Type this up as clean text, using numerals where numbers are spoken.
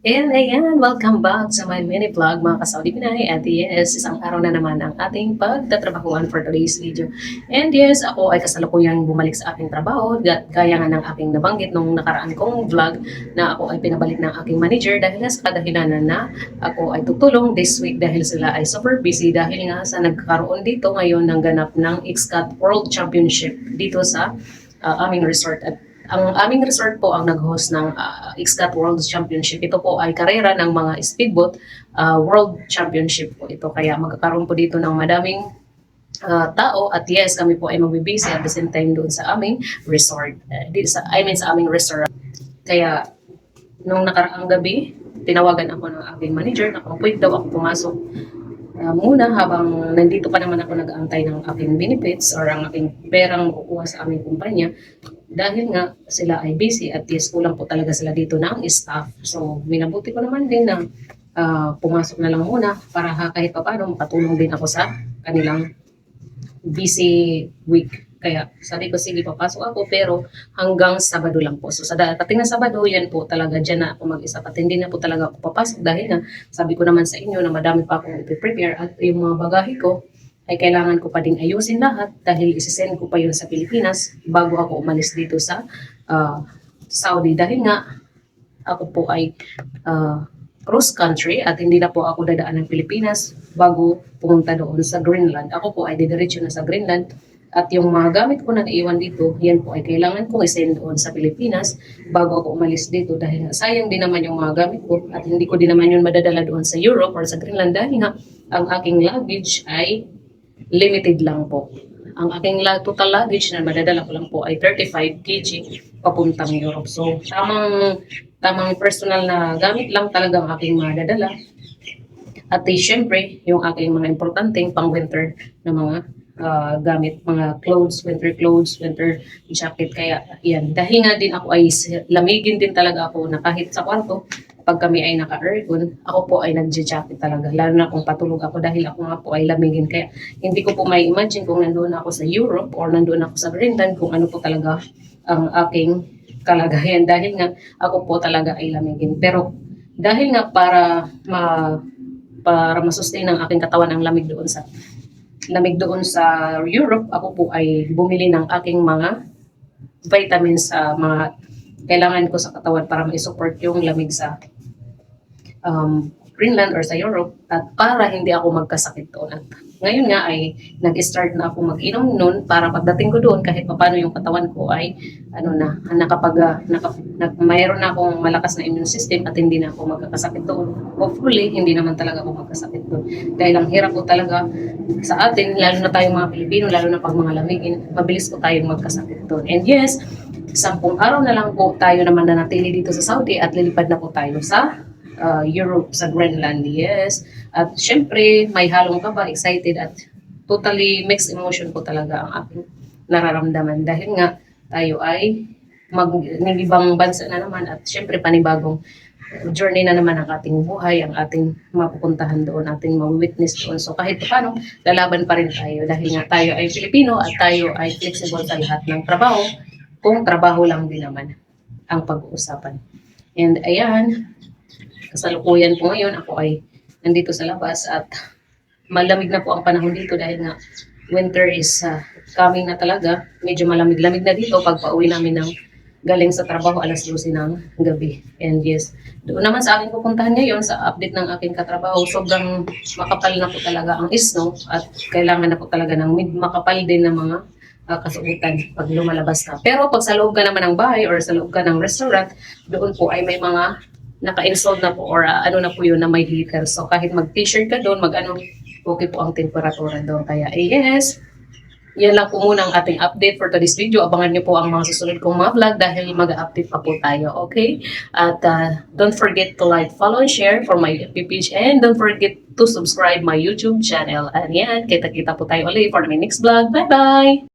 And ayan, welcome back sa my mini vlog mga ka-Saudi Pinay. At yes, isang araw na naman ang ating pagtatrabahuan for today's video. And yes, ako ay kasalukuyang bumalik sa aking trabaho. Gaya nga ng aking nabanggit nung nakaraan kong vlog na ako ay pinabalik ng aking manager dahil nga sa kadahilanan na ako ay tutulong this week dahil sila ay super busy dahil nga sa nagkaroon dito ngayon ng ganap ng XCAT World Championship dito sa aming resort. At ang aming resort po ang nag-host ng XCAT World Championship. Ito po ay karera ng mga speedboat World Championship po ito. Kaya magkakaroon po dito ng madaming tao at yes, kami po ay magbibisi at the same time doon sa aming resort. Sa aming restaurant. Kaya nung nakaraang gabi, tinawagan ako ng aking manager na kung pwede daw ako pumasok muna habang nandito pa naman ako nag-aantay ng aking benefits or ang aking perang makukuha sa aming kumpanya dahil nga sila ay busy at yes, kulang po talaga sila dito ng staff. So, minabuti ko naman din na pumasok na lang muna para kahit pa paano makatulong din ako sa kanilang busy week. Kaya sabi ko, sige, papasok ako pero hanggang Sabado lang po. So sa dating na Sabado, yan po talaga dyan na ako mag-isa. At hindi na po talaga ako papasok dahil nga sabi ko naman sa inyo na madami pa akong i-prepare at yung mga bagahe ko ay kailangan ko pa ding ayusin lahat dahil isisend ko pa yun sa Pilipinas bago ako umalis dito sa Saudi. Dahil nga ako po ay cross country at hindi na po ako dadaan ng Pilipinas bago pumunta doon sa Greenland. Ako po ay didiretso na sa Greenland at yung mga gamit ko na naiwan dito, yan po ay kailangan kong isend doon sa Pilipinas bago ako umalis dito dahil sayang din naman yung mga gamit ko at hindi ko din naman yun madadala doon sa Europe or sa Greenland dahil nga ang aking luggage ay limited lang po. Ang aking total luggage na madadala ko lang po ay 35 kg papuntang Europe. So, tamang personal na gamit lang talaga ang aking madadala. At syempre, yung aking mga importanteng pang-winter na mga gamit, mga clothes, winter jacket. Kaya yan, dahil nga din ako ay lamigin din talaga ako na kahit sa kwarto, pag kami ay naka-aircon, ako po ay nagja-jacket talaga. Lalo na kung patulog ako dahil ako nga po ay lamigin. Kaya hindi ko po may imagine kung nandoon ako sa Europe or nandoon ako sa Greenland kung ano po talaga ang aking kalagayan. Dahil nga ako po talaga ay lamigin. Pero dahil nga para masustain ang aking katawan ang lamig doon sa Europe, ako po ay bumili ng aking mga vitamins sa mga kailangan ko sa katawan para ma-support yung lamig sa Greenland or sa Europe at para hindi ako magkasakit doon. At ngayon nga ay nag-start na ako mag-inom noon para pagdating ko doon kahit paano yung katawan ko ay mayroon na akong malakas na immune system at hindi na ako magkakasakit doon. Hopefully, hindi naman talaga ako magkasakit doon. Dahil ang hirap po talaga sa atin, lalo na tayong mga Pilipino, lalo na pag mga lamigin, mabilis po tayong magkasakit doon. And yes, 10 araw na lang po tayo naman nanatili dito sa Saudi at lilipad na po tayo sa Europe, sa Greenland, yes. At syempre, may halong kaba, excited at totally mixed emotion po talaga ang aking nararamdaman. Dahil nga, tayo ay ibang bansa na naman at syempre panibagong journey na naman ang ating buhay, ang ating mapupuntahan doon, ating ma-witness doon. So kahit paano, lalaban pa rin tayo dahil nga tayo ay Pilipino at tayo ay flexible sa lahat ng trabaho kung trabaho lang din naman ang pag-uusapan. And ayan, kasalukuyan po ngayon ako ay nandito sa labas at malamig na po ang panahon dito dahil nga winter is coming na talaga. Medyo malamig-lamig na dito pag pauwi namin ng galing sa trabaho alas 12 ng gabi. And yes, doon naman sa aking pupuntahan ngayon sa update ng aking katrabaho, sobrang makapal na po talaga ang snow at kailangan na po talaga ng makapal din ng mga kasuotan pag lumalabas ka. Pero pag sa loob ka naman ng bahay or sa loob ka ng restaurant, doon po ay may mga naka-install na po or na po yun na may heater. So kahit mag-t-shirt ka doon, okay po ang temperatura doon. Kaya yes, yan lang po muna ang ating update for today's video. Abangan nyo po ang mga susunod kong mga vlog dahil mag-update pa po tayo, okay? At don't forget to like, follow, and share for my FB page and don't forget to subscribe my YouTube channel. And yan, kita-kita po tayo ulit for my next vlog. Bye-bye!